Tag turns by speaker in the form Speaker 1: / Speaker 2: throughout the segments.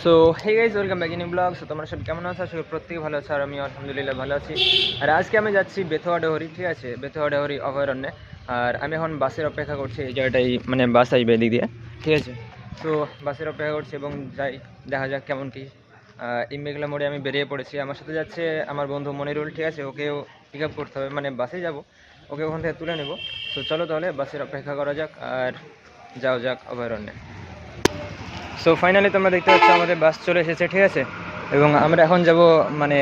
Speaker 1: So hey guys, welcome back in blog. So তোমরা সব কেমন আছো? আশা করি প্রত্যেকে ভালো আছে, আর আমি আলহামদুলিল্লাহ ভালো আছি। আর আজকে আমি যাচ্ছি বেথুয়া ডহরি, ঠিক আছে, বেথুয়া ডহরি অভয়ারণ্যে। আর আমি এখন বাসের অপেক্ষা করছি, এই জায়গাটাই মানে বাস আসবে এদিক দিয়ে, ঠিক আছে। সো বাসের অপেক্ষা করছি এবং যাই, দেখা যাক কেমন কী। এই মেঘলা মোড়ে আমি বেরিয়ে পড়েছি, আমার সাথে যাচ্ছে আমার বন্ধু মনিরুল, ঠিক আছে। ওকেও পিক আপ করতে হবে, মানে বাসে যাব, ওকে ওখান থেকে তুলে নেব। সো চলো তাহলে বাসের অপেক্ষা করা যাক আর যাও যাক অভয়ারণ্যে। সো ফাইনালি তোমরা দেখতে পাচ্ছ আমাদের বাস চলে এসেছে, ঠিক আছে। এবং আমরা এখন যাব মানে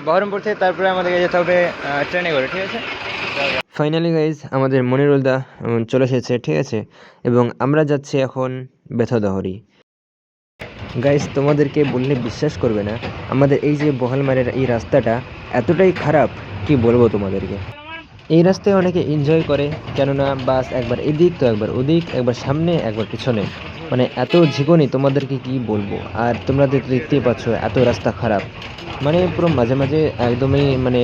Speaker 1: বহরমপুর থেকে তারপরে আমাদেরকে যেতে হবে ট্রেনে করে, ঠিক আছে। ফাইনালি গাইজ আমাদের মনিরুলদা চলে এসেছে, ঠিক আছে। এবং আমরা যাচ্ছি এখন বেথুয়াডহরি। গাইজ তোমাদেরকে বললে বিশ্বাস করবে না, আমাদের এই যে বহালমারের এই রাস্তাটা এতটাই খারাপ, কি বলবো তোমাদেরকে। এই রাস্তায় অনেকে এনজয় করে, কেননা বাস একবার এদিক তো একবার ওদিক, একবার সামনে একবার পিছনে, মানে এত ঝিকনি তোমাদেরকে কি বলবো। আর তোমরা তো দেখতেই পাচ্ছ এত রাস্তা খারাপ, মানে পুরো মাঝে মাঝে একদমই মানে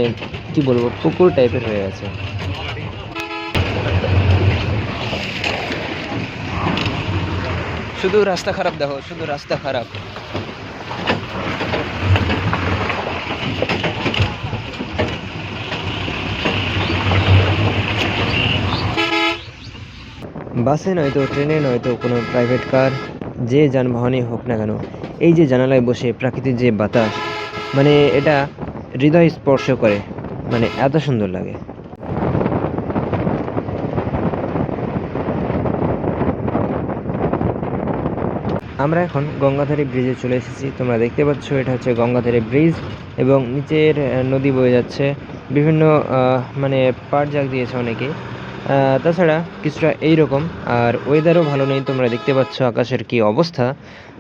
Speaker 1: কি বলবো পুকুর টাইপের হয়ে আছে। শুধু রাস্তা খারাপ, দেখো শুধু রাস্তা খারাপ। বাসে নয়তো ট্রেনে নয়তো কোনো প্রাইভেট কার, যে যানবাহনই হোক না কেন, এই যে জানালায় বসে প্রাকৃতিক যে বাতাস, মানে এটা হৃদয় স্পর্শ করে, মানে এত সুন্দর লাগে। আমরা এখন গঙ্গাধারী ব্রিজে চলে এসেছি, তোমরা দেখতে পাচ্ছ এটা হচ্ছে গঙ্গাধারী ব্রিজ। এবং নিচের নদী বয়ে যাচ্ছে, বিভিন্ন মানে পাড় দিয়েছে অনেকে। তাছাড়া কিছুটা এইরকম, আর ওয়েদারও ভালো নেই, তোমরা দেখতে পাচ্ছ আকাশের কি অবস্থা।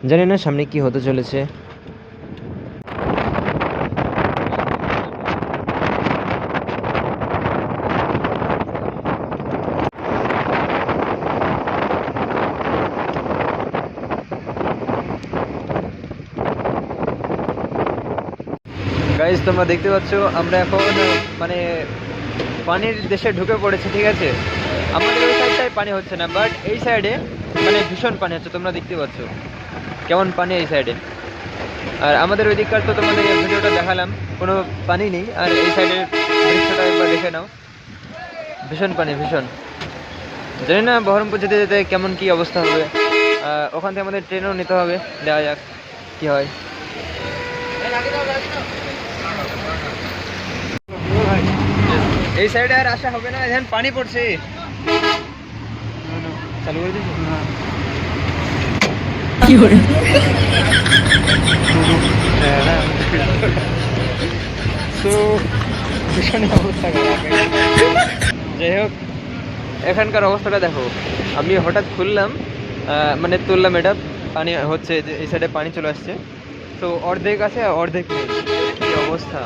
Speaker 1: জানি না সামনে কি হতে চলেছে। গাইজ তোমরা দেখতে পাচ্ছ আমরা এখন মানে পানির দেশে ঢুকে পড়েছি, ঠিক আছে। আমাদের ওই সাইডটায় পানি হচ্ছে না, বাট এই সাইডে মানে ভীষণ পানি হচ্ছে, তোমরা দেখতে পাচ্ছ কেমন পানি এই সাইডে। আর আমাদের ওই দিককার তো তোমাদের ভিডিওটা দেখালাম, কোনো পানি নেই। আর এই সাইডের দৃশ্যটা একবার দেখে নাও, ভীষণ পানি ভীষণ। জানি না বহরমপুর যেতে যেতে কেমন কি অবস্থা হবে। ওখান থেকে আমাদের ট্রেনও নিতে হবে, দেখা যাক কি হয়। এই সাইডে আর আসা হবে না, এখন পানি পড়ছে। চালু করে দিচ্ছি কি করে। তো ভীষণ অবস্থা খারাপ। যাই হোক, এখানকার অবস্থাটা দেখো। আমি হঠাৎ খুললাম, মানে তুললাম, এটা পানি হচ্ছে, যে এই সাইডে পানি চলে আসছে। তো অর্ধেক আছে অর্ধেক নেই, কি অবস্থা।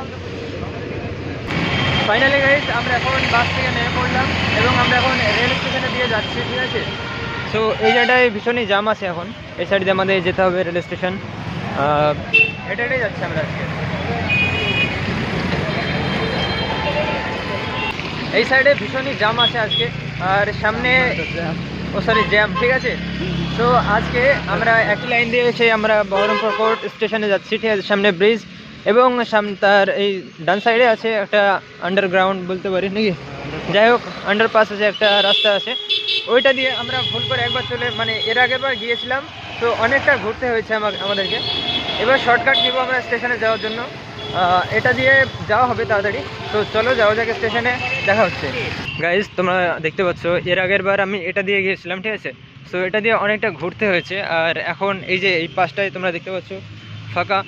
Speaker 1: ফাইনালি গাইজ আমরা এখন বাস থেকে নেমে পড়লাম এবং আমরা এখন রেল স্টেশনে দিয়ে যাচ্ছি, ঠিক আছে। সো এই জায়গাটায় ভীষণই জাম আছে এখন, এই সাইড দিয়ে আমাদের যেতে হবে রেল স্টেশন। হেঁটে যাচ্ছি আমরা আজকে। এই সাইডে ভীষণই জাম আছে আজকে, আর সামনে জ্যাম, ঠিক আছে। তো আজকে আমরা একই লাইন দিয়ে এসে আমরা বহরমপুর কোর্ট স্টেশনে যাচ্ছি, ঠিক আছে। সামনে ব্রিজ এবং তার এই ডান সাইডে আছে একটা আন্ডারগ্রাউন্ড বলতে পারি নাকি, যাই হোক আন্ডারপাস আছে, একটা রাস্তা আছে। ওইটা দিয়ে আমরা ভুল করে একবার মানে এর আগের বার গিয়েছিলাম, তো অনেকটা ঘুরতে হয়েছে আমাদেরকে। এবার শর্টকাট নিব আমরা স্টেশনে যাওয়ার জন্য, এটা দিয়ে যাওয়া হবে তাড়াতাড়ি। তো চলো যাওয়া যাক স্টেশনে, দেখা হচ্ছে। গাইজ তোমরা দেখতে পাচ্ছ এর আগের বার আমি এটা দিয়ে গিয়েছিলাম, ঠিক আছে। সো এটা দিয়ে অনেকটা ঘুরতে হয়েছে, আর এখন এই যে এই পাশটায় তোমরা দেখতে পাচ্ছ ফাঁকা,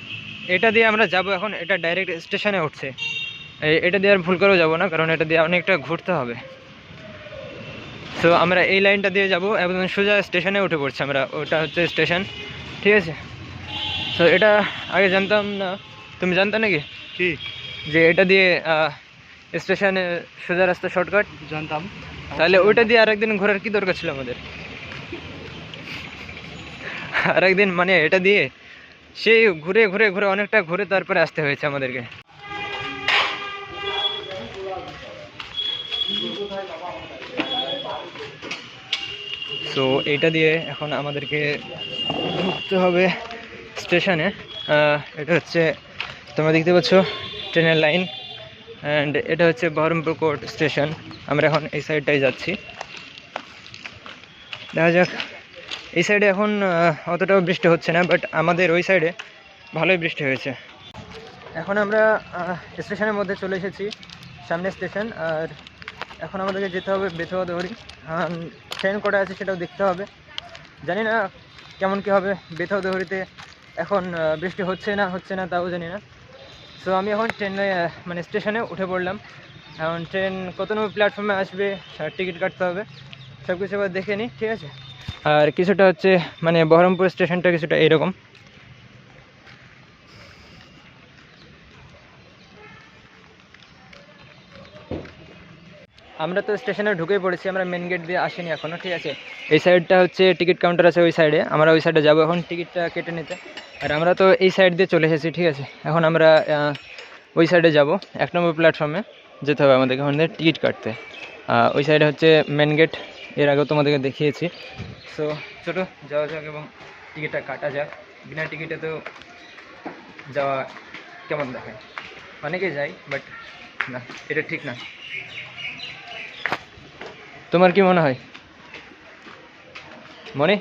Speaker 1: এটা দিয়ে আমরা যাব এখন। এটা ডাইরেক্ট স্টেশনে উঠছে, এটা দিয়ে আর ভুল করেও যাবো না, কারণ এটা দিয়ে অনেকটা ঘুরতে হবে। সো আমরা এই লাইনটা দিয়ে যাব, একদম সোজা স্টেশনে উঠে পড়ছি আমরা, ওটা হচ্ছে স্টেশন, ঠিক আছে। সো এটা আগে জানতাম না, তুমি জানতে নাকি
Speaker 2: কি
Speaker 1: যে এটা দিয়ে স্টেশনে সোজা রাস্তা শর্টকাট?
Speaker 2: জানতাম।
Speaker 1: তাহলে ওইটা দিয়ে আরেকদিন ঘোরার কি দরকার ছিল আমাদের? আরেকদিন মানে এটা দিয়ে সেই ঘুরে ঘুরে ঘুরে অনেকটা ঘুরে তারপরে আসতে হয়েছে আমাদেরকে। সো এইটা দিয়ে এখন আমাদেরকে ঢুকতে হবে স্টেশনে। এটা হচ্ছে তোমরা দেখতে পাচ্ছ ট্রেনের লাইন, অ্যান্ড এটা হচ্ছে বহরমপুর কোর্ট স্টেশন। আমরা এখন এই সাইডটাই যাচ্ছি, দেখা যাক। এই সাইডে এখন অতটাও বৃষ্টি হচ্ছে না, বাট আমাদের ওই সাইডে ভালোই বৃষ্টি হয়েছে। এখন আমরা স্টেশনের মধ্যে চলে এসেছি, সামনে স্টেশন। আর এখন আমাদেরকে যেতে হবে বেথুয়া দৌড়ি। ট্রেন কটা আছে সেটাও দেখতে হবে, জানি না কেমন কী হবে বেথুয়া দৌড়িতে। এখন বৃষ্টি হচ্ছে না তাও জানি না। সো আমি এখন ট্রেনে মানে স্টেশনে উঠে পড়লাম। এখন ট্রেন কত নম্বর প্ল্যাটফর্মে আসবে, টিকিট কাটতে হবে, সব কিছু এবার দেখে নিই, ঠিক আছে। আর কিছুটা হচ্ছে মানে বহরমপুর স্টেশনটা কিছুটা এইরকম। আমরা তো স্টেশনে ঢুকেই পড়েছি, আমরা মেন গেট দিয়ে আসিনি এখনও, ঠিক আছে। এই সাইডটা হচ্ছে টিকিট কাউন্টার আছে, ওই সাইডে আমরা ওই সাইডে যাবো এখন টিকিটটা কেটে নিতে। আর আমরা তো এই সাইড দিয়ে চলে এসেছি, ঠিক আছে। এখন আমরা ওই সাইডে যাব, 1 নম্বর প্ল্যাটফর্মে যেতে হবে আমাদেরকে ওখান থেকে টিকিট কাটতে। ওই সাইডে হচ্ছে মেন গেট, এর আগেও তোমাদেরকে দেখিয়েছি। সো ছোটো যাওয়া যাক এবং টিকিটটা কাটা যাক। বিনা টিকিটে তো যাওয়া কেমন দেখায়, অনেকেই যাই, বাট না, এটা ঠিক না। তোমার কি মনে হয় মনে,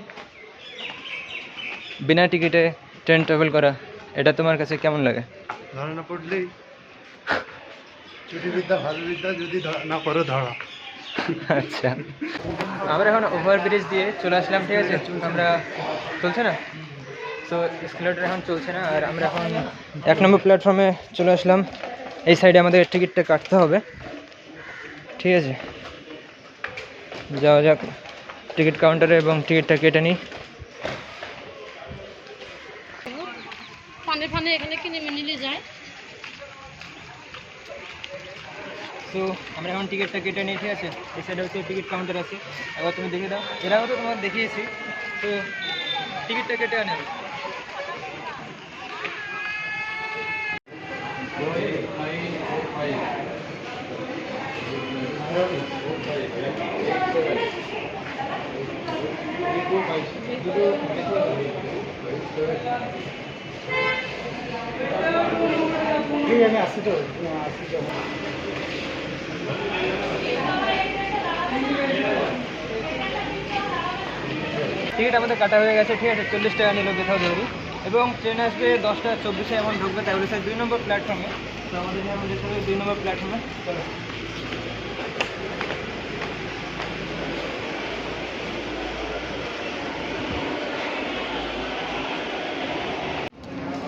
Speaker 1: বিনা টিকিটে ট্রেন ট্রাভেল করা, এটা তোমার কাছে কেমন লাগে?
Speaker 2: ধরা না পড়লেই চুটিবিদ্যা ভালো বিদ্যা, যদি না করো ধরা।
Speaker 1: আচ্ছা, আমরা এখন ওভারব্রিজ দিয়ে চলে আসলাম, ঠিক আছে। আমরা চলছে না, তো স্কুলেটার এখন চলছে না। আর আমরা এখন 1 নম্বর প্ল্যাটফর্মে চলে আসলাম। এই সাইডে আমাদের টিকিটটা কাটতে হবে, ঠিক আছে। যাওয়া যাক টিকিট কাউন্টারে এবং টিকিটটা কেটে নিই।
Speaker 3: এখানে কিনে নিলে যায়।
Speaker 1: তো আমরা এখন টিকিটটা কেটে নিই, ঠিক আছে। এই সাইডে হচ্ছে টিকিট কাউন্টার আছে, এবার তুমি দেখে দাও। এর আগেও তো তোমার দেখিয়েছি, তো টিকিটটা কেটে আনে।
Speaker 2: আমি আসি তো
Speaker 1: টিকিট আমাদের কাটা হয়ে গেছে, ঠিক আছে। 40 টাকা নিল বেথুয়া দৌড়ি, এবং ট্রেন আসবে 10টা 24-এ এখন ঢুকবে, তাই বলেছে 2 নম্বর প্ল্যাটফর্মে। তো আমাদের যেমন যেতে হবে 2 নম্বর প্ল্যাটফর্মে। চলো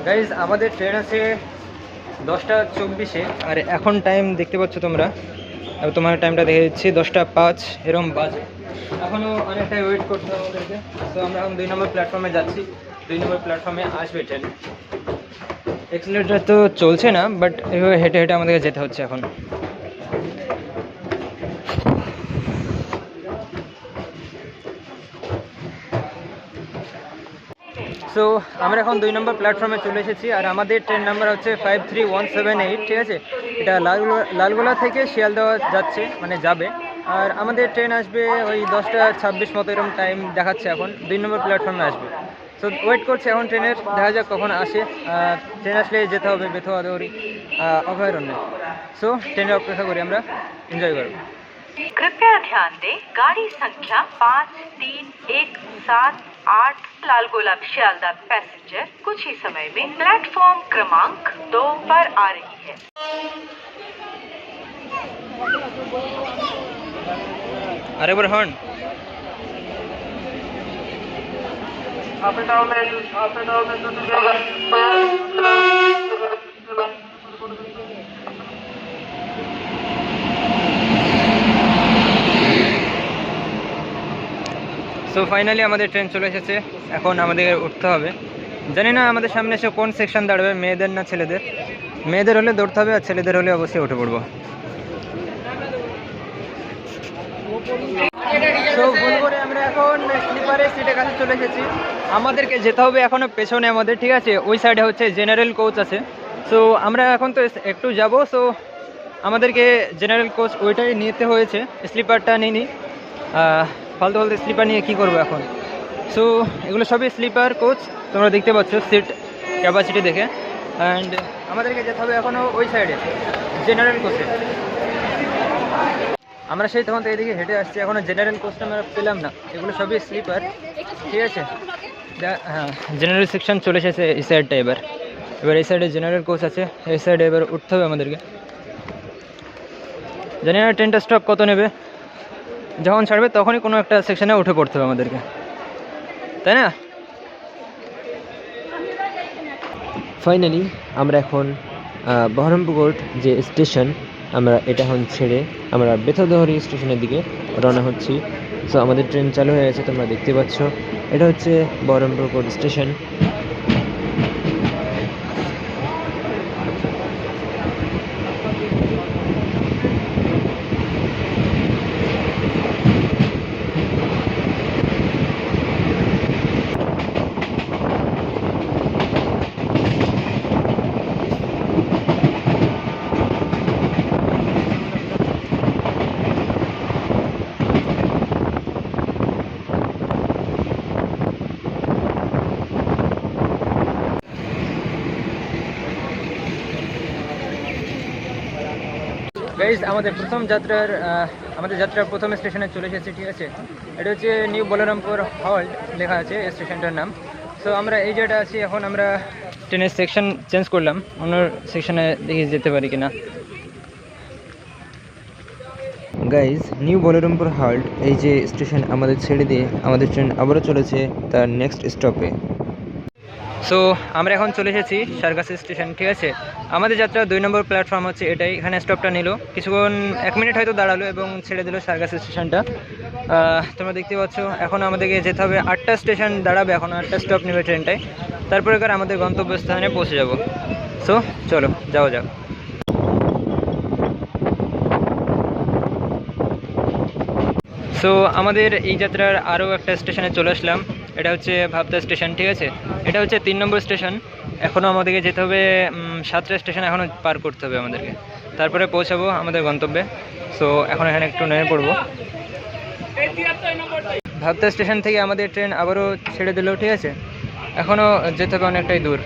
Speaker 1: গাইজ, আমাদের ট্রেন আছে 10টা 24-এ, আর এখন টাইম দেখতে পাচ্ছ তোমরা। তোমার টাইমটা দেখে দিচ্ছি, 10টা 5 এরকম বাজে। এখনও অনেকটাই ওয়েট করতে হবে আমাদেরকে। তো আমরা এখন 2 নম্বর প্ল্যাটফর্মে যাচ্ছি, 2 নম্বর প্ল্যাটফর্মে আসবে ট্রেন। এক্সিলেটার তো চলছে না, বাট এভাবে হেঁটে হেঁটে আমাদেরকে যেতে হচ্ছে এখন। সো আমরা এখন 2 নম্বর প্ল্যাটফর্মে চলে এসেছি, আর আমাদের ট্রেন নাম্বার হচ্ছে 53178, ঠিক আছে। এটা লালগোলা থেকে শিয়ালদহ যাচ্ছে, মানে যাবে। আর আমাদের ট্রেন আসবে ওই 10টা 26 মতো এরকম টাইম দেখাচ্ছে, এখন 2 নম্বর প্ল্যাটফর্মে আসবে। সো ওয়েট করছি এখন ট্রেনের, দেখা যাক কখন আসে। ট্রেন আসলে যেতে হবে বেথুয়া দৌড়ি অভয়ারণ্যে। সো ট্রেনের অপেক্ষা করি, আমরা এনজয় করব।
Speaker 4: कृपया ध्यान दें, गाड़ी संख्या 5317 लालगोला शियालदह पैसेंजर कुछ ही समय में प्लेटफॉर्म क्रमांक 2 पर आ रही है।
Speaker 1: আরেকবার হর্ন। সো ফাইনালি আমাদের ট্রেন চলে এসেছে, এখন আমাদের উঠতে হবে। জানি না আমাদের সামনে এসে কোন সেকশন দাঁড়াবে, মেয়েদের না ছেলেদের। মেয়েদের হলে দৌড়তে হবে, আর ছেলেদের হলে অবশ্যই উঠে পড়বো। তো ভুল করে আমরা এখন স্লিপারের সিটের কাছে চলে এসেছি। আমাদেরকে যেতে হবে এখনও পেছনে আমাদের, ঠিক আছে। ওই সাইডে হচ্ছে জেনারেল কোচ আছে। সো আমরা এখন তো একটু যাব, সো আমাদেরকে জেনারেল কোচ ওইটাই নিতে হয়েছে, স্লিপারটা নিইনি। ফালতু স্লিপার নিয়ে কী করবো এখন। সো এগুলো সবই স্লিপার কোচ, তোমরা দেখতে পাচ্ছ সিট ক্যাপাসিটি দেখে। অ্যান্ড আমাদেরকে যেতে হবে এখনও ওই সাইডে জেনারেল কোচে। আমরা সেই তখন তো এদিকে হেঁটে আসছি, এখনও জেনারেল কোচটা আমরা পেলাম না, এগুলো সবই স্লিপার। ঠিক আছে, হ্যাঁ জেনারেল সেকশন চলে এসেছে এই সাইডটা। এবার এই সাইডে জেনারেল কোচ আছে, এই সাইডে এবার উঠতে হবে আমাদেরকে। জানি না ট্রেনটা স্টপ কত নেবে, যখন ছাড়বে তখনই কোনো একটা সেকশনে উঠে পড়তে হবে আমাদেরকে, তাই না?
Speaker 3: ফাইনালি আমরা এখন বহরমপুর যে স্টেশন, আমরা এটা এখন ছেড়ে আমরা বেথরদহরি স্টেশনের দিকে রওনা হচ্ছি। সো আমাদের ট্রেন চালু হয়ে গেছে, তোমরা দেখতে পাচ্ছ। এটা হচ্ছে বহরমপুর স্টেশন।
Speaker 1: গাইজ আমাদের যাত্রার প্রথম স্টেশনে চলে এসেছি। ঠিক আছে, এটা হচ্ছে নিউ বলরামপুর হল্ট লেখা আছে স্টেশনটার নাম। সো আমরা এই জায়গাটা আছি, এখন আমরা ট্রেনের সেকশন চেঞ্জ করলাম, অন্য সেকশনে দেখি যেতে পারি কিনা।
Speaker 3: গাইজ নিউ বলরামপুর হল্ট এই যে স্টেশন আমাদের ছেড়ে দিয়ে আমাদের ট্রেন আবারও চলেছে তার নেক্সট স্টপে।
Speaker 1: সো আমরা এখন চলে এসেছি সারগাছি স্টেশন। ঠিক আছে, আমাদের যাত্রা 2 নম্বর প্ল্যাটফর্ম হচ্ছে এটাই। এখানে স্টপটা নিল কিছুক্ষণ, 1 মিনিট হয়তো দাঁড়ালো এবং ছেড়ে দিল সারগাছি স্টেশনটা। তোমরা দেখতে পাচ্ছ এখন আমাদেরকে যেতে হবে 8টা স্টেশন দাঁড়াবে, এখন 8টা স্টপ নেবে ট্রেনটায়, তারপরে আমাদের গন্তব্যস্থানে পৌঁছে যাব। সো চলো যাওয়া যাক। সো আমাদের এই যাত্রার আরও একটা স্টেশনে চলে আসলাম, এটা হচ্ছে ভাবতা স্টেশন। ঠিক আছে, এটা হচ্ছে 3 নম্বর স্টেশন। এখনও আমাদেরকে যেতে হবে 7টা স্টেশন এখনও পার করতে হবে আমাদেরকে, তারপরে পৌঁছাবো আমাদের গন্তব্যে। সো এখন এখানে একটু নেমে পড়বো। ভাবতা স্টেশন থেকে আমাদের ট্রেন আবারও ছেড়ে দিল। ঠিক আছে, এখনও যেতে হবে অনেকটাই দূর।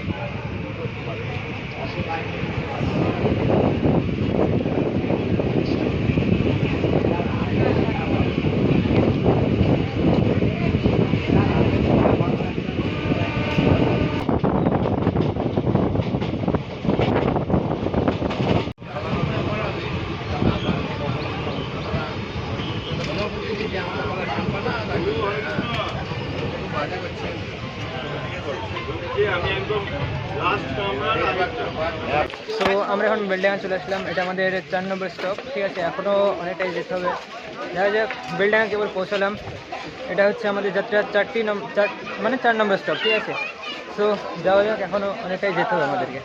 Speaker 1: সো আমরা এখন বেলডাঙ্গা চলে আসলাম, এটা আমাদের 4 নম্বর স্টপ। ঠিক আছে, এখনও অনেকটাই যেতে হবে। দেখা যাক, বেলডাঙ্গা কেবল পৌঁছলাম। এটা হচ্ছে আমাদের যাত্রার 4 নম্বর স্টপ। ঠিক আছে, সো যাওয়া যাক, এখনও অনেকটাই যেতে হবে আমাদেরকে।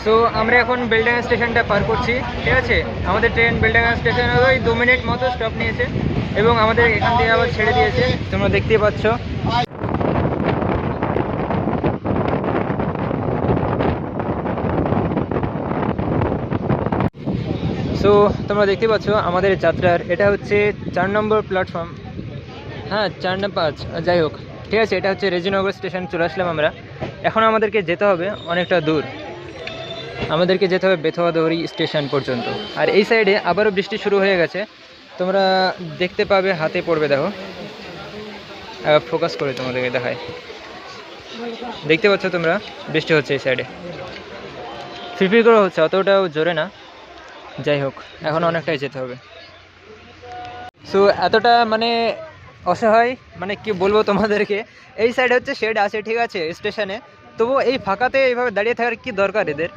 Speaker 1: সো আমরা এখন বেলডাঙ্গা স্টেশনটা পার করছি। ঠিক আছে, আমাদের ট্রেন বেলডাঙ্গা স্টেশনে ওই 2 মিনিট মতো স্টপ নিয়েছে এবং আমাদের এখান থেকে আবার ছেড়ে দিয়েছে, তোমরা দেখতেই পাচ্ছ। সো তোমরা দেখতে পাচ্ছ আমাদের যাত্রার এটা হচ্ছে 4 নম্বর প্ল্যাটফর্ম। হ্যাঁ 4 না 5, যাই হোক। ঠিক আছে, এটা হচ্ছে রেজিনগর স্টেশন চলে আসলাম আমরা। এখন আমাদেরকে যেতে হবে অনেকটা দূর, আমাদেরকে যেতে হবে বেথুয়াদহরি স্টেশন পর্যন্ত। আর এই সাইডে আবারও বৃষ্টি শুরু হয়ে গেছে, তোমরা দেখতে পাবে, হাতে পড়বে, দেখো ফোকাস করে তোমাদেরকে দেখায়। দেখতে পাচ্ছ তোমরা বৃষ্টি হচ্ছে এই সাইডে, ফিরফির করে হচ্ছে, অতটাও জোরে না। যাই হোক, এখন অনেকটাই যেতে হবে। সো এতটা মানে অসহায়, মানে কি বলবো তোমাদেরকে, এই সাইডে হচ্ছে শেড আছে। ঠিক আছে, স্টেশনে, তবুও এই ফাঁকাতে এইভাবে দাঁড়িয়ে থাকার কি দরকার এদের।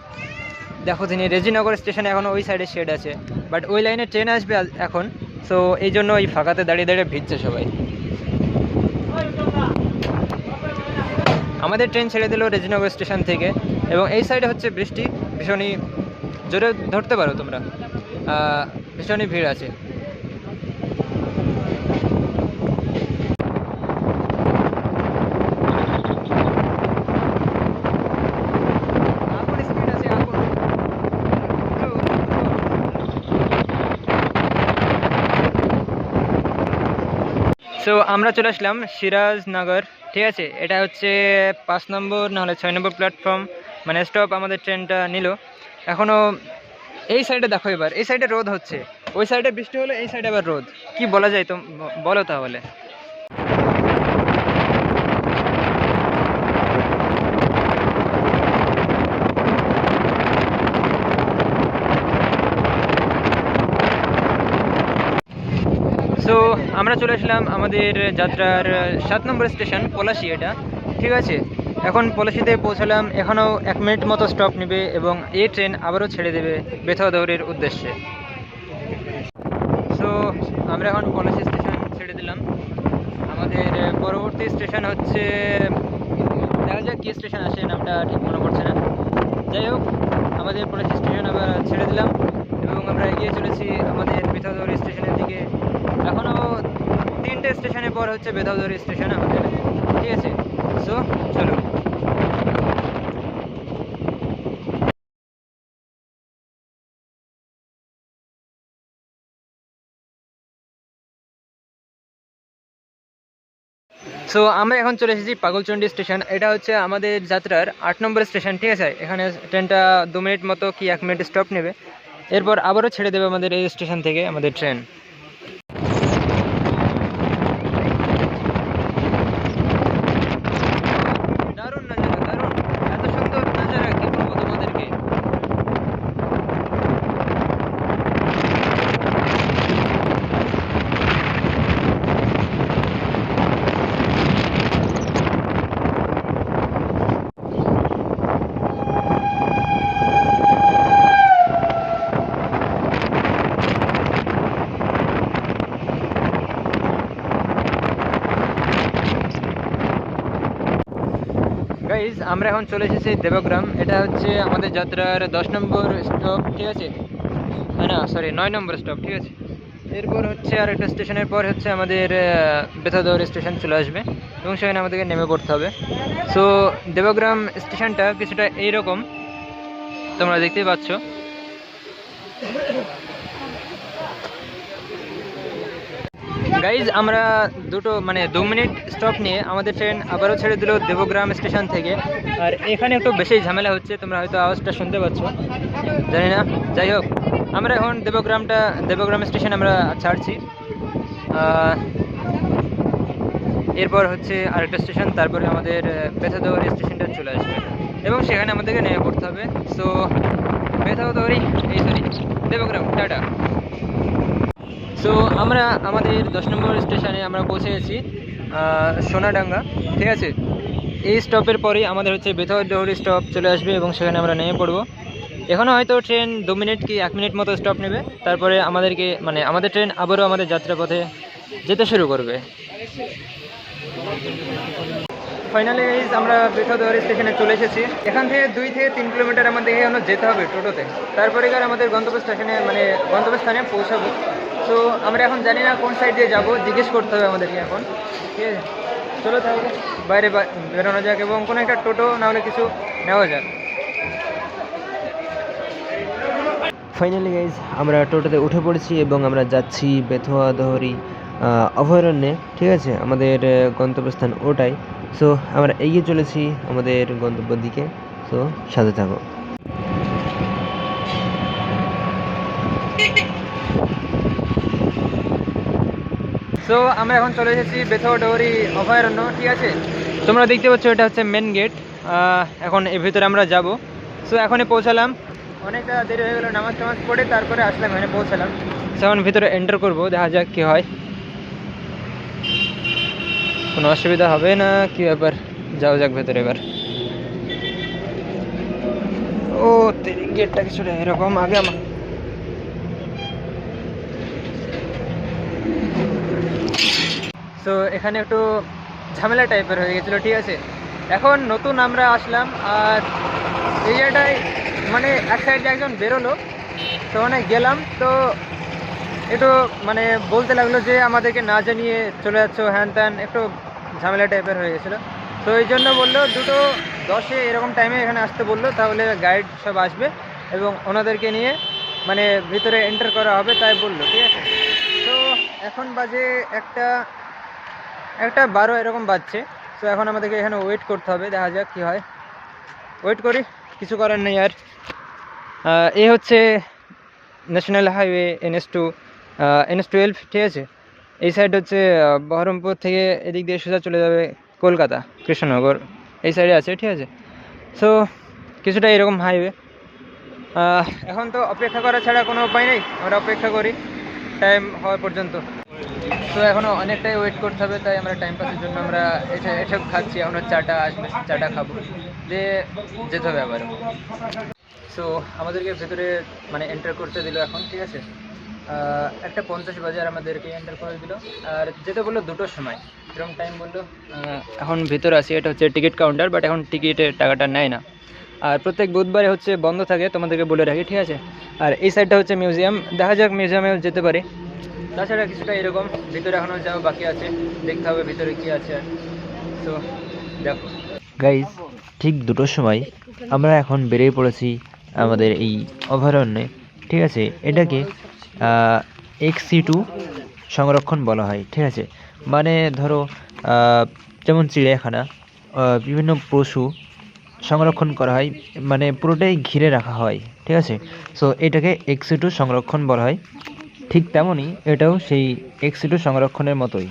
Speaker 1: দেখো তিনি রেজিনগর স্টেশনে এখনও ওই সাইডে শেড আছে, বাট ওই লাইনে ট্রেন আসবে এখন। সো এই জন্য এই ফাঁকাতে দাঁড়িয়ে দাঁড়িয়ে ভিজছে সবাই। আমাদের ট্রেন ছেড়ে দিল রেজিনগর স্টেশন থেকে এবং এই সাইডে হচ্ছে বৃষ্টি, ভীষণই জোরে ধরতে পারো তোমরা, ভীষণই ভিড় আছে। সো আমরা চলে আসলাম সিরাজনগর ঠিক আছে, এটা হচ্ছে 5 নম্বর না হলে 6 নম্বর প্ল্যাটফর্ম মানে স্টপ আমাদের ট্রেনটা নিল। এখনও এই সাইডে দেখো, এবার এই সাইডে রোদ হচ্ছে, ওই সাইডে বৃষ্টি হলো, এই সাইডে আবার রোদ, কি বলা যায় তো বলো তাহলে। সো আমরা চলে আসলাম আমাদের যাত্রার 7 নম্বর স্টেশন পলাশী, এটা ঠিক আছে। এখন পলাশীতে পৌঁছালাম, এখনও 1 মিনিট মতো স্টপ নেবে এবং এই ট্রেন আবারও ছেড়ে দেবে বেথুয়াদৌড়ির উদ্দেশ্যে। সো আমরা এখন পলাশী স্টেশন ছেড়ে দিলাম। আমাদের পরবর্তী স্টেশন হচ্ছে, দেখা যাক কী স্টেশন আসে, নামটা ঠিক মনে পড়ছে না। যাই হোক, আমাদের পলাশী স্টেশন আবার ছেড়ে দিলাম এবং আমরা এগিয়ে চলেছি আমাদের বেথুয়াদৌড়ি স্টেশনের দিকে। এখনও 3টে স্টেশনের পর হচ্ছে বেথুয়াদৌড়ি স্টেশন আমাদের, ঠিক আছে। সো চলো। সো আমরা এখন চলে এসেছি পাগলচন্ডী স্টেশন, এটা হচ্ছে আমাদের যাত্রার 8 নম্বর স্টেশন, ঠিক আছে। এখানে ট্রেনটা 2 মিনিট মতো কি 1 মিনিট স্টপ নেবে, এরপর আবারও ছেড়ে দেবে আমাদের এই স্টেশন থেকে আমাদের ট্রেন। দারুণ নাজারা, দারুণ, এত সুন্দর নাজারা কি বলবো তোমাদেরকে। গাইজ, আমরা এখন চলে এসেছি দেবগ্রাম, এটা হচ্ছে আমাদের যাত্রার 10 নম্বর স্টপ, ঠিক আছে। না সরি, 9 নম্বর স্টপ, ঠিক আছে। এরপর হচ্ছে আর একটা স্টেশনের পর হচ্ছে আমাদের বেথুয়াদৌড়ি স্টেশন চলে আসবে এবং সেখানে আমাদেরকে নেমে পড়তে হবে। সো দেবগ্রাম স্টেশনটা কিছুটা এইরকম, তোমরা দেখতেই পাচ্ছ। গাইজ, আমরা 2 মিনিট স্টপ নিয়ে আমাদের ট্রেন আবারও ছেড়ে দিল দেবগ্রাম স্টেশন থেকে। আর এখানে একটু বেশি ঝামেলা হচ্ছে, তোমরা হয়তো আওয়াজটা শুনতে পাচ্ছ, জানি না। যাই হোক, আমরা এখন দেবগ্রাম স্টেশন আমরা ছাড়ছি। এরপর হচ্ছে আরেকটা স্টেশন, তারপরে আমাদের বেথুয়াদৌড়ি স্টেশনটা চলে আসবে এবং সেখানে আমাদেরকে নেমে পড়তে হবে। সো বেথুয়াদৌড়ি, দেবগ্রাম, টাটা। সো আমরা আমাদের 10 নম্বর স্টেশনে আমরা পৌঁছে গেছি, সোনাডাঙ্গা, ঠিক আছে। এই স্টপের পরেই আমাদের হচ্ছে বেথুয়াদৌড়ি স্টপ চলে আসবে এবং সেখানে আমরা নেমে পড়বো। এখনও হয়তো ট্রেন 2 মিনিট কি 1 মিনিট মতো স্টপ নেবে, তারপরে আমাদের ট্রেন আবারও আমাদের যাত্রাপথে যেতে শুরু করবে। ফাইনালি গাইজ, আমরা বেথুয়াদৌড়ি স্টেশনে চলে এসেছি। এখান থেকে 2 থেকে 3 কিলোমিটার আমাদের এখনো যেতে হবে টোটোতে, তারপরে আমাদের গন্তব্যস্থানে পৌঁছাবো। তো আমরা এখন জানি না কোন সাইড দিয়ে যাবো, জিজ্ঞেস করতে হবে আমাদেরকে এখন, ঠিক আছে। চলো তাহলে বাইরে বেরোনো যাক এবং কোনো একটা টোটো না হলে কিছু নেওয়া যাক।
Speaker 3: ফাইনালি গাইজ, আমরা টোটোতে উঠে পড়েছি এবং আমরা যাচ্ছি বেথুয়াদৌড়ি অভয়ারণ্যে, ঠিক আছে। আমাদের গন্তব্যস্থান ওটাই। সো আমরা এগিয়ে চলেছি আমাদের গন্তব্যের দিকে। সো সাথে থাকো।
Speaker 1: সো আমরা এখন চলে এসেছি বেথুয়াদৌড়ি অভয়ারণ্য, ঠিক আছে। তোমরা দেখতে পাচ্ছ এটা হচ্ছে মেন গেট। এখন এর ভিতরে আমরা যাব। সো এখনই পৌঁছালাম, অনেকটা দেরি হয়ে গেল, নামাজ টামাজ পড়ে তারপরে আসলাম, এখানে পৌঁছালাম। সো এখন ভিতরে এন্টার করবো, দেখা যাক কী হয়। কোনো অসুবিধা হবে না, কী ব্যাপার, যাও যাক ভেতরে এবার। ও গেটটা কিছুটা এরকম, আগে আমার সো এখানে একটু ঝামেলা টাইপের হয়ে গেছিলো, ঠিক আছে। এখন নতুন আমরা আসলাম আর এই জায়গাটায় এক সাইডে একজন বেরোলো, তো গেলাম, তো একটু বলতে লাগলো যে আমাদেরকে না জানিয়ে চলে যাচ্ছ, হ্যান ত্যান, একটু ঝামেলা টাইপের হয়ে গেছিলো। তো এই জন্য বললো 2:10 এরকম টাইমে এখানে আসতে বললো, তাহলে গাইড সব আসবে এবং ওনাদেরকে নিয়ে ভিতরে এন্টার করা হবে, তাই বললো, ঠিক আছে। তো এখন বাজে 1:12 এরকম বাজছে। তো এখন আমাদেরকে এখানে ওয়েট করতে হবে, দেখা যাক কী হয়। ওয়েট করি, কিছু করার নেই আর। এই হচ্ছে ন্যাশনাল হাইওয়ে NS12, ঠিক আছে। এই সাইড হচ্ছে বহরমপুর থেকে এদিক দিয়ে সোজা চলে যাবে কলকাতা, কৃষ্ণনগর এই সাইডে আছে, ঠিক আছে। সো কিছুটা এরকম হাইওয়ে। এখন তো অপেক্ষা করা ছাড়া কোনো উপায় নেই, আমরা অপেক্ষা করি টাইম হওয়ার পর্যন্ত। তো এখনও অনেকটাই ওয়েট করতে হবে, তাই আমরা টাইম পাসের জন্য আমরা এসব খাচ্ছি। এখনও চাটা আসবে, চাটা খাবো, দিয়ে যেতে হবে আবার। সো আমাদেরকে ভেতরে মানে এন্টার করতে দিল এখন, ঠিক আছে। 1:50 বাজে আর আমাদেরকে এন্টার করে দিল, আর যেতে বললো 2টোর সময়, এরকম টাইম বললো। এখন ভেতরে আছি, এটা হচ্ছে টিকিট কাউন্টার, বাট এখন টিকিটের টাকাটা নেয় না। আর প্রত্যেক বুধবারে হচ্ছে বন্ধ থাকে, তোমাদেরকে বলে রাখি, ঠিক আছে। আর এই সাইডটা হচ্ছে মিউজিয়াম, দেখা যাক মিউজিয়ামেও যেতে পারি। তাছাড়া কিছুটা এরকম ভিতরে এখনও যাওয়া বাকি আছে, দেখতে হবে ভিতরে কী আছে। আর সো দেখো
Speaker 3: গাইজ, ঠিক 2টোর সময় আমরা এখন বেরিয়ে পড়েছি আমাদের এই অভয়ারণ্যে, ঠিক আছে। এটাকে XC2 সংরক্ষণ বলা হয়, ঠিক আছে। মানে ধরো যেমন চিড়িয়াখানা, বিভিন্ন পশু সংরক্ষণ করা হয়, মানে পুরোটাই ঘিরে রাখা হয়, ঠিক আছে। সো এটাকে XC2 সংরক্ষণ বলা হয়। ঠিক তেমনই এটাও সেই XC2 সংরক্ষণের মতোই।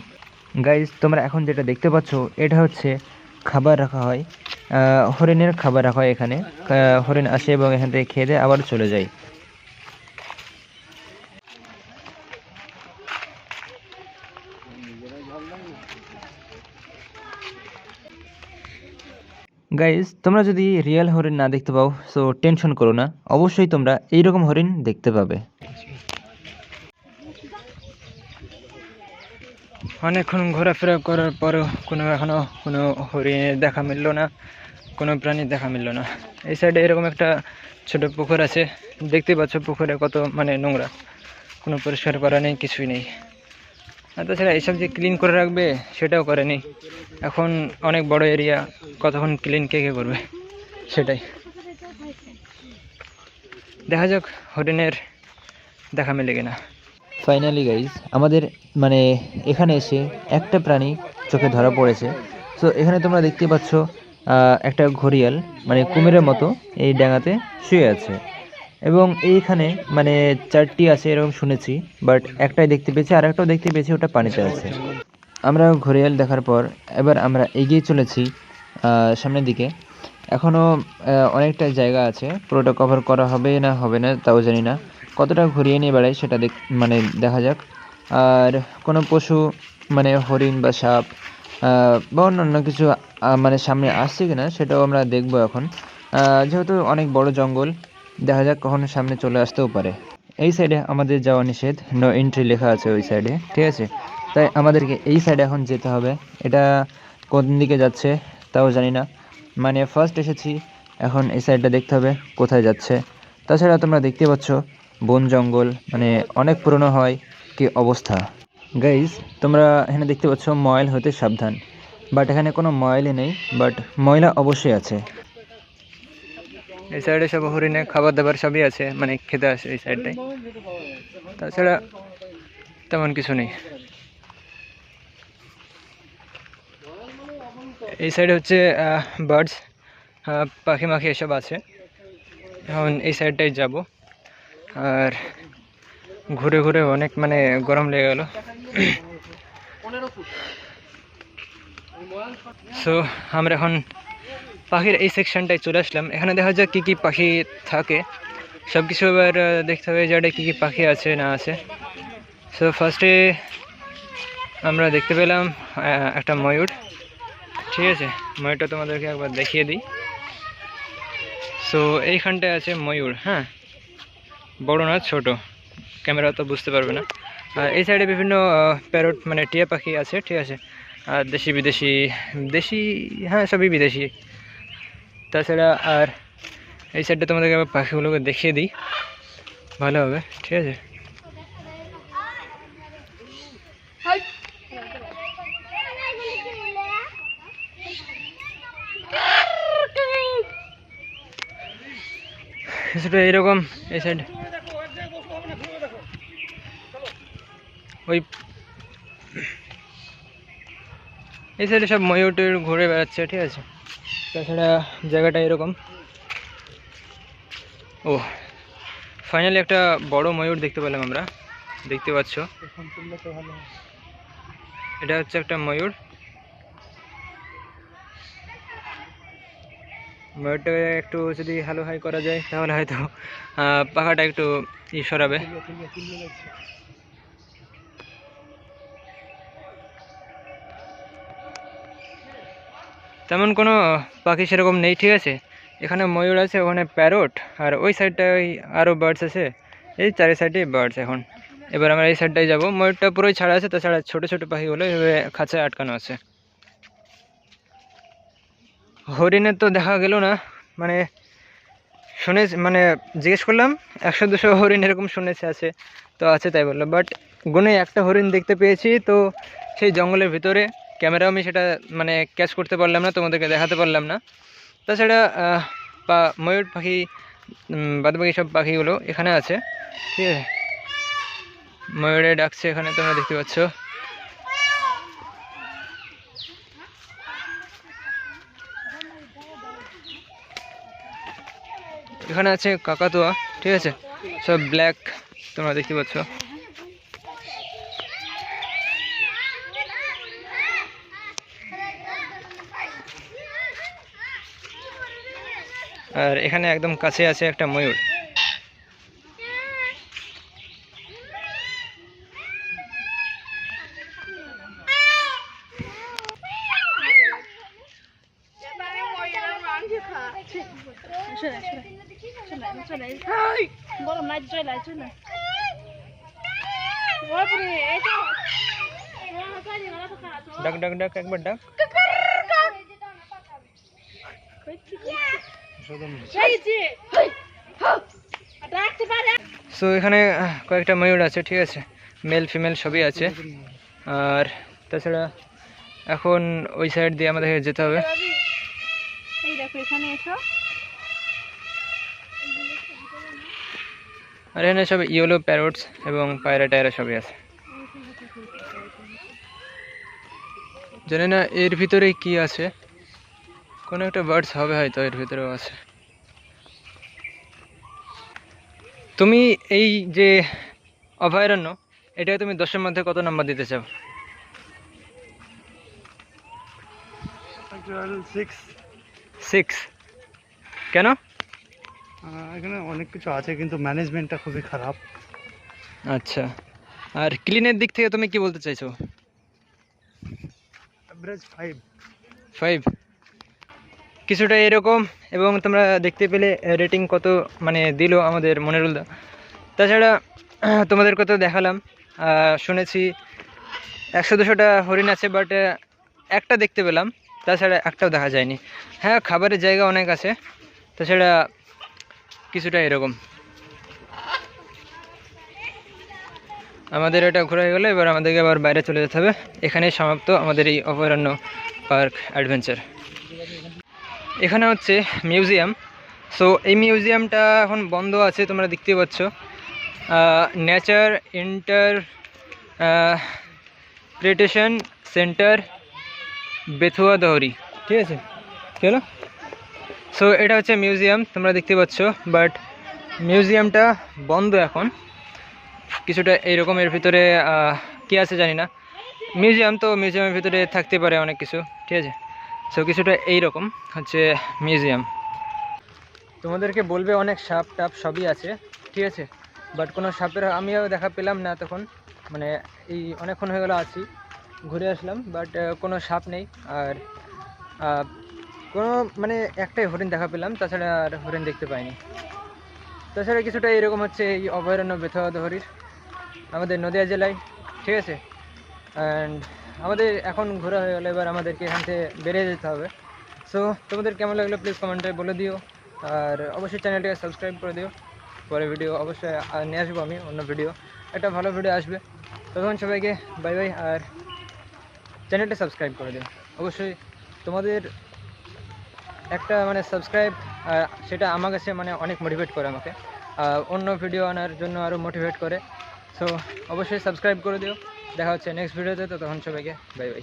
Speaker 3: গাইজ, তোমরা এখন যেটা দেখতে পাচ্ছ এটা হচ্ছে খাবার রাখা হয়, হরিণের খাবার রাখা হয় এখানে। হরিণ আসে এবং এখান থেকে খেয়ে দেয়, আবার চলে যায়। গাইজ, তোমরা যদি রিয়েল হরিণ না দেখতে পাও, সো টেনশন করো না, অবশ্যই তোমরা এইরকম হরিণ দেখতে পাবে।
Speaker 1: অনেকক্ষণ ঘোরাফেরা করার পরও এখনও কোনো হরিণের দেখা মিলল না, কোনো প্রাণীর দেখা মিলল না। এই সাইডে এরকম একটা ছোট পুকুর আছে, দেখতে পাচ্ছ পুকুরে কত মানে নোংরা, কোনো পরিষ্কার করা নেই, কিছুই নেই। আর তাছাড়া এইসব যে ক্লিন করে রাখবে সেটাও করেনি। এখন অনেক বড় এরিয়া, কতক্ষণ ক্লিন কে করবে, সেটাই। দেখা যাক হরিণের দেখা মেলে কিনা।
Speaker 3: ফাইনালি গাইজ, আমাদের মানে এখানে এসে একটা প্রাণী চোখে ধরা পড়েছে। সো এখানে তোমরা দেখতে পাচ্ছ একটা ঘড়িয়াল, মানে কুমিরের মতো এই ডাঙাতে শুয়ে আছে। এবং এইখানে মানে 4টি আছে এরকম শুনেছি, বাট একটাই দেখতে পেয়েছি, আর একটাও দেখতে পেয়েছি, ওটা পানিতে আছে। আমরা ঘড়িয়াল দেখার পর এবার আমরা এগিয়ে চলেছি সামনের দিকে। এখনও অনেকটা জায়গা আছে, পুরোটা কভার করা হবে না তাও জানি না। কতটা ঘুরিয়ে নিয়ে বেড়াই সেটা মানে দেখা যাক। আর কোনো পশু মানে হরিণ বা সাপ বা অন্যান্য কিছু মানে সামনে আসছে কিনা সেটাও আমরা দেখবো এখন। যেহেতু অনেক বড় জঙ্গল, দেখা যাক কখনো সামনে চলে আসতেও পারে। এই সাইডে আমাদের যাওয়া নিষেধ, নো এন্ট্রি লেখা আছে ওই সাইডে, ঠিক আছে। তাই আমাদেরকে এই সাইডে এখন যেতে হবে। এটা কোন দিকে যাচ্ছে তাও জানি না, মানে ফার্স্ট এসেছি, এখন এই সাইডটা দেখতে হবে কোথায় যাচ্ছে। তাছাড়া তোমরা দেখতে পাচ্ছ বন জঙ্গল, মানে অনেক পুরনো হয় কি অবস্থা। গাইজ, তোমরা এখানে দেখতে পাচ্ছ ময়ল হতে সাবধান, বাট এখানে কোনো ময়লই নেই, বাট ময়লা অবশ্যই আছে।
Speaker 1: এই সাইডে সব হরিণে খাবার দাবার সবই আছে, মানে খেতে আসে এই সাইডটাই, তাছাড়া তেমন কিছু নেই। এই সাইডে হচ্ছে বার্ডস, পাখি মাখি এসব আছে। এখন এই সাইডটাই যাব, আর ঘুরে ঘুরে অনেক মানে গরম লেগে গেল। সো আমরা এখন পাখির এই সেকশনটায় চলে আসলাম। এখানে দেখা যাক কী কী পাখি থাকে, সব কিছু এবার দেখতে হবে যে এটা কী কী পাখি আছে না আছে। সো ফার্স্টে আমরা দেখতে পেলাম একটা ময়ূর, ঠিক আছে। ময়ূরটা তোমাদেরকে একবার দেখিয়ে দিই। সো এইখানটায় আছে ময়ূর, হ্যাঁ, বড় না ছোট, ক্যামেরা তো বুঝতে পারবে না। আর এই সাইডে বিভিন্ন প্যারট মানে টিয়া পাখি আছে, ঠিক আছে। আর দেশি বিদেশি, হ্যাঁ সবই বিদেশি। তাছাড়া আর এই সাইডটা তোমাদেরকে আবার পাখিগুলোকে দেখিয়ে দিই, ভালো হবে, ঠিক আছে। সেটা এরকম এই সাইড, ওই এই সাইডে সব ময়ূর টয়ূর ঘুরে বেড়াচ্ছে, ঠিক আছে। তাছাড়া জায়গাটা এরকম। ও ফাইনালি একটা বড় ময়ূর দেখতে পেলাম আমরা, দেখতে পাচ্ছ।
Speaker 2: এখন তুললে তো ভালো হয়।
Speaker 1: এটা হচ্ছে একটা ময়ূর। ময়ূরটাকে একটু যদি হালো হাই করা যায় তাহলে হয়তো পাখাটা একটু সরাবে।
Speaker 2: তুললে যাচ্ছে।
Speaker 1: তেমন কোনো পাখি সেরকম নেই, ঠিক আছে। এখানে ময়ূর আছে, ওখানে প্যারট, আর ওই সাইডটায় আরও বার্ডস আছে। এই চারি সাইডে বার্ডস এখন। এবার আমরা এই সাইডটায় যাবো। ময়ূরটা পুরোই ছাড়া আছে, তাছাড়া ছোটো ছোটো পাখিগুলো এভাবে খাঁচায় আটকানো আছে। হরিণের তো দেখা গেল না, মানে মানে জিজ্ঞেস করলাম 100-200 হরিণ এরকম শুনেছে আছে, তো আছে তাই বললো। বাট গুনে একটা হরিণ দেখতে পেয়েছি, তো সেই জঙ্গলের ভিতরে। ক্যামেরাও আমি সেটা মানে ক্যাচ করতে পারলাম না, তোমাদেরকে দেখাতে পারলাম না। তাছাড়া ময়ূর পাখি বাদবাকি সব পাখিগুলো এখানে আছে, ঠিক আছে। ময়ূরে ডাকছে এখানে, তোমরা দেখতে পাচ্ছ। এখানে আছে কাকাতুয়া, ঠিক আছে, সব ব্ল্যাক, তোমরা দেখতে পাচ্ছ। আর এখানে একদম কাছে আছে একটা ময়ূর। ডাক ডাক ডাক, একবার ডাক। সো এখানে কয়েকটা ময়ূর আছে, ঠিক আছে, মেল ফিমেল সবই আছে। আর তাছাড়া এখন ওই সাইড দিয়ে আমাদের যেতে হবে। আর এখানে সব ইয়েলো প্যারটস এবং পায়রা টায়রা সবই আছে। জানি না এর ভিতরে কি আছে, কোনো একটা বার্ডস হবে হয়তো, এর ভিতরেও আছে। তুমি এই যে অভয়ারণ্য, এটা তুমি 10-এর মধ্যে কত নাম্বার দিতে চাও? 6। কেন?
Speaker 2: এখানে অনেক কিছু আছে, কিন্তু ম্যানেজমেন্টটা খুবই খারাপ।
Speaker 1: আচ্ছা, আর ক্লিনের দিক থেকে তুমি কি বলতে চাইছো?
Speaker 2: অ্যাভারেজ 5।
Speaker 1: 5 কিছুটা এরকম। এবং তোমরা দেখতে পেলে রেটিং কত মানে দিল আমাদের মনিরুলদা। তাছাড়া তোমাদের কত দেখালাম, শুনেছি 100-200টা হরিণ আছে, বাট একটা দেখতে পেলাম, তাছাড়া একটাও দেখা যায়নি। হ্যাঁ, খাবারের জায়গা অনেক আছে, তাছাড়া কিছুটা এরকম। আমাদের এটা ঘোরা হয়ে গেলো, এবার আমাদেরকে আবার বাইরে চলে যেতে হবে। এখানেই সমাপ্ত আমাদের এই অভয়ারণ্য পার্ক অ্যাডভেঞ্চার। এখানে হচ্ছে মিউজিয়াম। সো এই মিউজিয়ামটা এখন বন্ধ আছে, তোমরা দেখতে পাচ্ছ। নেচার ইন্টারপ্রিটেশন সেন্টার বেথুয়া দহরি, ঠিক আছে, কি হলো? সো এটা হচ্ছে মিউজিয়াম, তোমরা দেখতে পাচ্ছ, বাট মিউজিয়ামটা বন্ধ এখন। কিছুটা এইরকম, এর ভিতরে কী আছে জানি না। মিউজিয়াম তো মিউজিয়ামের ভিতরে থাকতে পারে অনেক কিছু, ঠিক আছে। সো কিছুটা এইরকম হচ্ছে মিউজিয়াম। তোমাদেরকে বলবে অনেক সাপ টাপ সবই আছে, ঠিক আছে, বাট কোনো সাপের আমিও দেখা পেলাম না তখন। মানে এই অনেকক্ষণ হয়ে গেলো আছি, ঘুরে আসলাম, বাট কোনো সাপ নেই। আর কোনো মানে একটাই হরিণ দেখা পেলাম, তাছাড়া আর হরিণ দেখতে পাইনি। তাছাড়া কিছুটা এরকম হচ্ছে এই অভয়ারণ্য বেথুয়া দহরির, আমাদের নদিয়া জেলায়, ঠিক আছে। অ্যান্ড আমাদের এখন ঘোরা হয়ে গেলো, এবার আমাদেরকে এখান থেকে বেরিয়ে যেতে হবে। সো তোমাদের কেমন লাগলো প্লিজ কমেন্টে বলে দিও, আর অবশ্যই চ্যানেলটাকে সাবস্ক্রাইব করে দিও। পরে ভিডিও অবশ্যই নিয়ে আসবো আমি, অন্য ভিডিও, একটা ভালো ভিডিও আসবে। তখন সবাইকে বাই বাই, আর চ্যানেলটা সাবস্ক্রাইব করে দিও অবশ্যই। তোমাদের একটা মানে সাবস্ক্রাইব, সেটা আমার কাছে মানে অনেক মোটিভেট করে আমাকে, অন্য ভিডিও আনার জন্য আরও মোটিভেট করে। সো অবশ্যই সাবস্ক্রাইব করে দিও। দেখা হচ্ছে নেক্সট ভিডিওতে, তো তখন সবাইকে বাই বাই।